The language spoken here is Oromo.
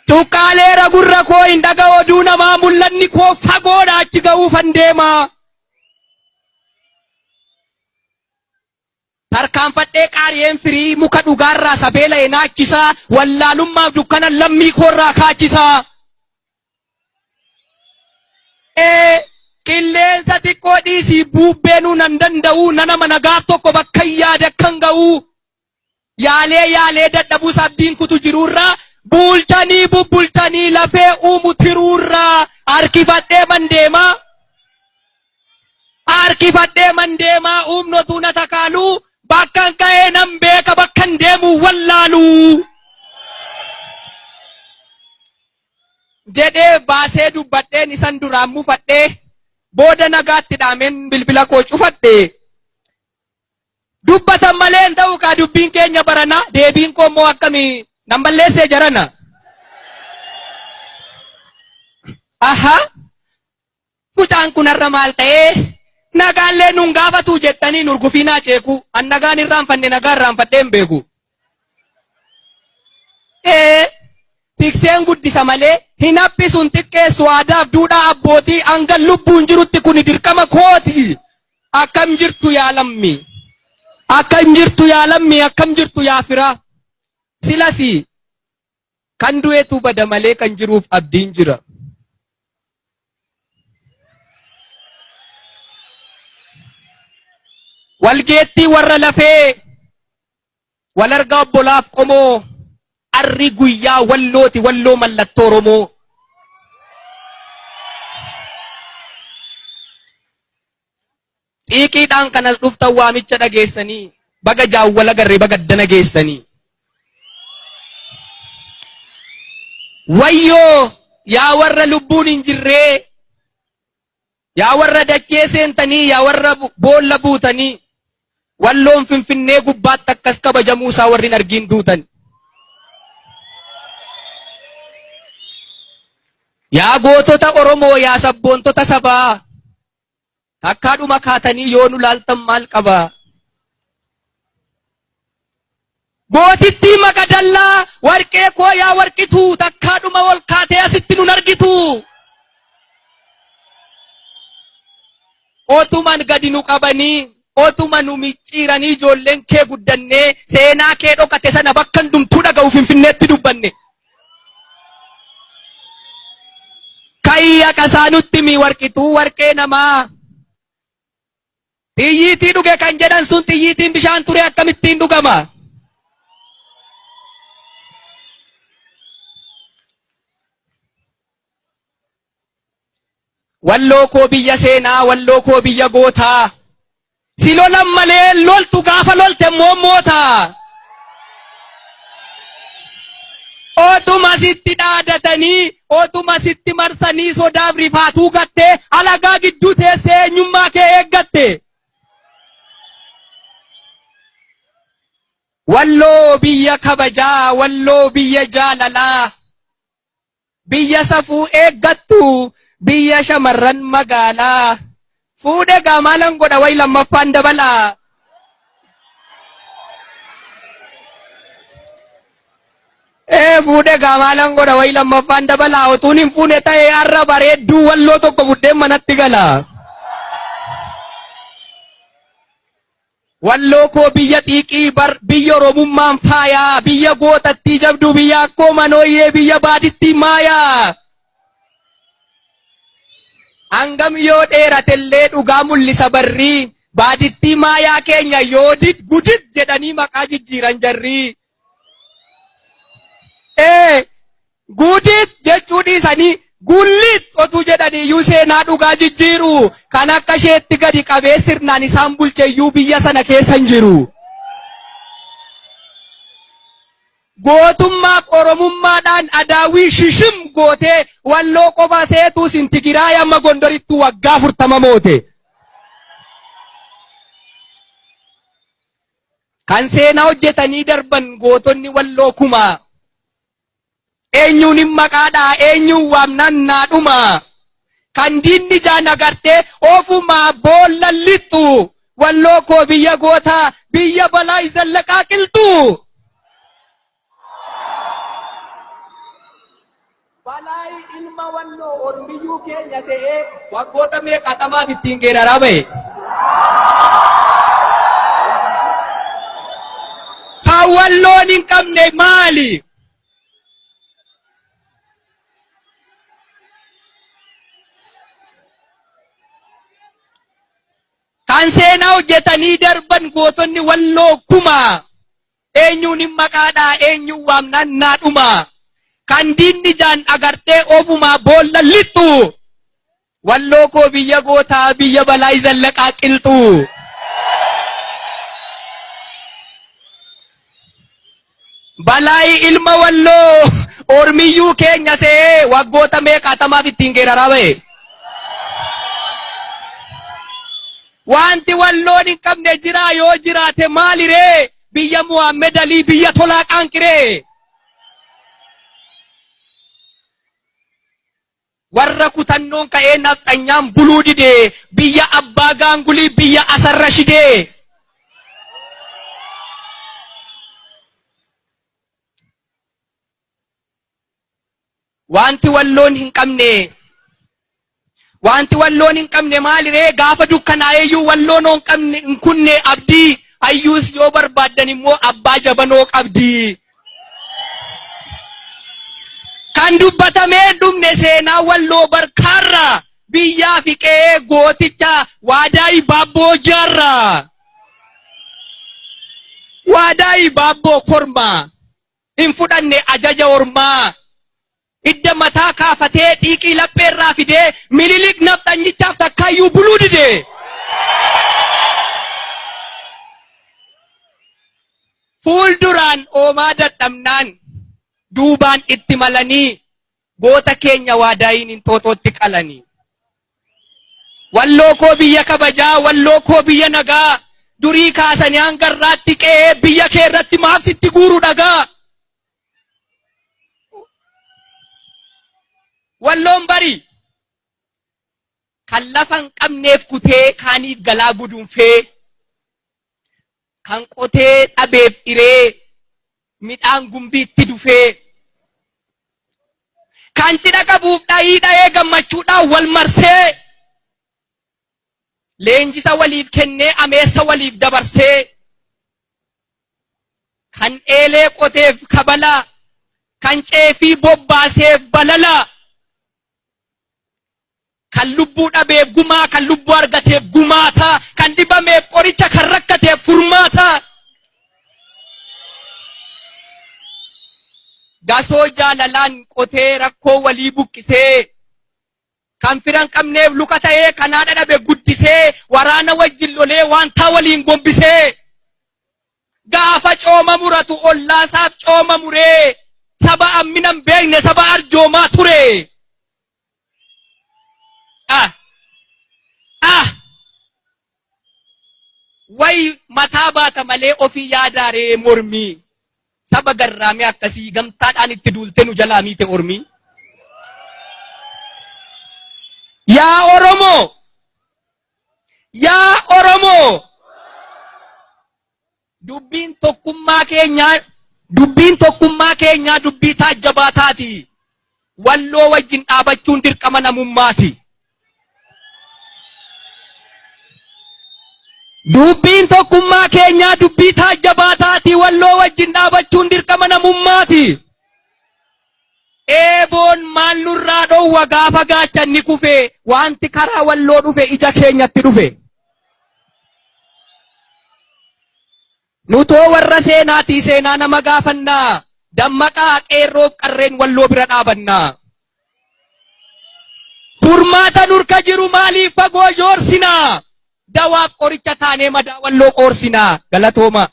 Cuqqaaleera gurra koo hin dhaga'u oduu namaa mul'anni koo fagoodha achi ga'uufan deema. Tarkaanfadhee qaariyeen firii muka dhugaarraa sabeela enaachisaa wallaalummaaf dukkana lammii koorraa kaachisaa. Qilleensa xiqqoo dhiisii buubbeenuu nan danda'u nana mana gaaf tokko bakka yaada kan ga'u. Yaalee dadhabuu abdiin kutu jirurraa bulchanii bubbulchanii lafee uumu tirurraa harkifadhee mandeemaa uumnotu na takaaluu bakkan ka'ee nan beeka bakkan deemu wallaaluu. Jedhee baasee dubbadheen isan duraan mufadhee booda nagaatti dhaameen bilbila koo cufadhe. Dubbatan malee hin ta'u kaa dubbiin keenya barana deebiin koo immoo akkamii nan balleessee jarana. Mucaan kun har'a maal ta'ee nagaallee nun gaafatu jettanii nurgufiinaa ceeku an nagaan irraanfanne nagaa irraanfadhee hin beeku. Tikseen guddisa malee hin haphisuun xiqqeessu aadaaf duudhaa abbootii hanga lubbuun jirutti kun dirqama kooti. Akkam jirtu yaa lammi. Akkam jirtu yaa lammi akkam jirtu yaa firaa. Silasi kan du'eetu bada malee kan jiruuf abdiin jira. Walgeettii warra lafee wal argaa obbolaaf qomoo arri guyyaa wallooti walloo mallattoo Oromoo. Xiiqiidhaan kanas dhuftan waamicha dhageessanii baga jaawwala garree baga addana geessanii. Wayyoo yaa warra lubbuun hin jirree yaa warra dachee seentanii yaa warra boolla buutanii walloon Finfinnee gubbaatti akkas kabajamuu isaa warri hin argiin duutan. Yaa gootota Oromoo yaa sabboontota sabaa takkaadhuma kaatanii yoo nu laaltan maal qaba. Gootittii Magadallaa warqee koo yaa warqitu takkaadhuma ol kaatee asitti nun argitu. Otuman gadi nu qabanii otuma nu micciiranii ijoolleen kee guddannee seenaa kee dhokate sana bakka hundumtuu dhaga'u Finfinneetti dubbanne. Kayya qasaanutti mi warqituu warqee namaa. Xiyyiitii dhuge kan jedhan sun xiyyiitiin bishaan ture akkamittiin dhugama. Walloo koo biyya seenaa walloo koo biyya gootaa. Si lolan malee loltu gaafa lolte moommoota. Otuma sitti dhaadatanii otuma sitti marsanii sodaaf rifaatuu gattee alagaa gidduu teessee eenyummaa kee eeggatte. Walloo biyya kabajaa walloo biyya jaalalaa biyya safuu eeggattu biyya shamarran magaalaa fuudhe gaamaalan godha way lammaffaan dabalaa. Fuudhe gaamaalan godha way lammaffaan dabalaa otuun hin fuune ta'e har'a bareedduu walloo tokko buddeen manatti gala. Walloo koo biyya xiiqii biyya Oromummaan faayaa biyya gootattii jabduu biyya akkoo manooyyee biyya baadittii maayaa. Hangam yoo dheeratellee dhugaa mul'isa barrii baadittii maayaa keenya yoodit gudit jedhanii maqaa jijjiiran jarrii. Gudit jechuu dhiisanii gullit otuu jedhanii iyyuu seenaa dhugaa jijjiiru kan akka isheetti gadi qabee sirnaan isaan bulcheeyyuu biyya sana keessa hin jiru. Gootummaaf Oromummaadhaan adaawii shishim gootee walloo qofa seetuu Sintigiraay amma Gondorittu waggaa 40 moote. Kan seenaa hojjetanii darban gootonni walloo kumaa. Eenyuun hin maqaadhaa eenyuun waamnan naadhuma. Kan diinni jaan agartee ofumaa boolla lixxu walloo koo biyya gootaa biyya balaa izallaqaa qilxu. Balaayi ilma walloo Oromiyyuu keenya ta'ee waggoota meeqaatamaaf ittiin geeraraa ba'e. Kan walloon hin qabne maali? Kan seenaa hojjetanii darban gootonni walloo kuma. Eenyuun hin maqaadhaa eenyuun waamnaan naadhuma. Kan diinni jaan agartee ofumaa boolla lixxu. Walloo koo biyya gootaa biyya Balaayi Zallaqaa qilxu. Balaayi ilma walloo Oromiyyuu keenya ta'ee waggoota meeqaatamaaf ittiin geeraraa ba'e. Wanti walloon hin qabne jiraa yoo jiraate maali ree? Biyya Muhammed Ali biyya tolaa qaanqiree. Warra kutannoon ka'ee nafxanyaan buluu didee biyya abbaa gaangulii biyya asarra shidee. Wanti walloon hin qabne maali ree? Gaafa dukkanaa'eeyyuu walloon hin kunne abdii. Hayyuus yoo barbaaddan immoo abbaa jabanoo qabdi. Kan dubbatamee dhumne seenaa walloo barkaarra biyyaa fi qe'ee gooticha Waadaayi Baabboo jaarra. Waadaayi Baabboo korma hin fudhanne ajaja ormaa. Idda mataa kaafatee xiiqii lapheerraa fidee Minilik nafxanyichaaf takkaayyuu buluu dide. Fuulduraan oomaa dadhabnaan duubaan itti malanii goota keenya Waadaayiin Inxooxootti qalanii. Walloo koo biyya kabajaa, walloo koo biyya nagaa, durii kaasanii hangarraatti qe'ee biyya kee irratti maaf sitti guuru dhagaa. Walloon bari kan lafa hin qabneef kutee kaaniif galaa guduunfee. Kan qotee dhabeef iree midhaan gumbiitti dhufee. Kan cidha qabuuf dhayii dha'ee gammachuudhaan wal marsee. Leenjisa waliif kennee ameessa waliif dabarsee. Kan eelee qoteef kabala. Kan ceefii bobbaaseef balala. Kan lubbuu dhabeef gumaa, kan lubbuu argateef gumaata, kan dhibameef qoricha, kan rakkateef furmaata. Gasoo jaalalaan qotee rakkoo walii buqqisee, kan firan qabneef luka ta'ee kan haadha dhabe guddisee, waraana wajjin lolee waantaa waliin gombisee. Gaafa cooma muratu ollaasaaf cooma muree, saba ammina hin beekne saba arjoomaa ture. Wayi mataa baata malee ofii yaadaaree mormii. Saba garraamee akkasii gamtaadhaan itti duulte nu jalaa miite ormii. Yaa Oromoo! Yaa Oromoo! Dubbiin tokkummaa keenyaa dubbii taajjabaa taati. Walloo wajjin dhaabachuun dirqama namummaati. Dubbiin tokkummaa keenyaa dubbii taajjabaa taati. Walloo wajjin dhaabachuun dirqama namummaati. Eeboon maal nurraa dhowwa gaafa gaachanni kufe. Wanti karaa walloo dhufe ija keenyatti dhufe. Nutoo warra seenaatii seenaa nama gaafannaa. Dammaqaa qeerroof qarreen walloo bira dhaabannaa. Furmaata nurka jiru maaliif fagoo joorsinaa? Dawaaf qoricha taanee madaa walloo qoorsinaa. Galatooma.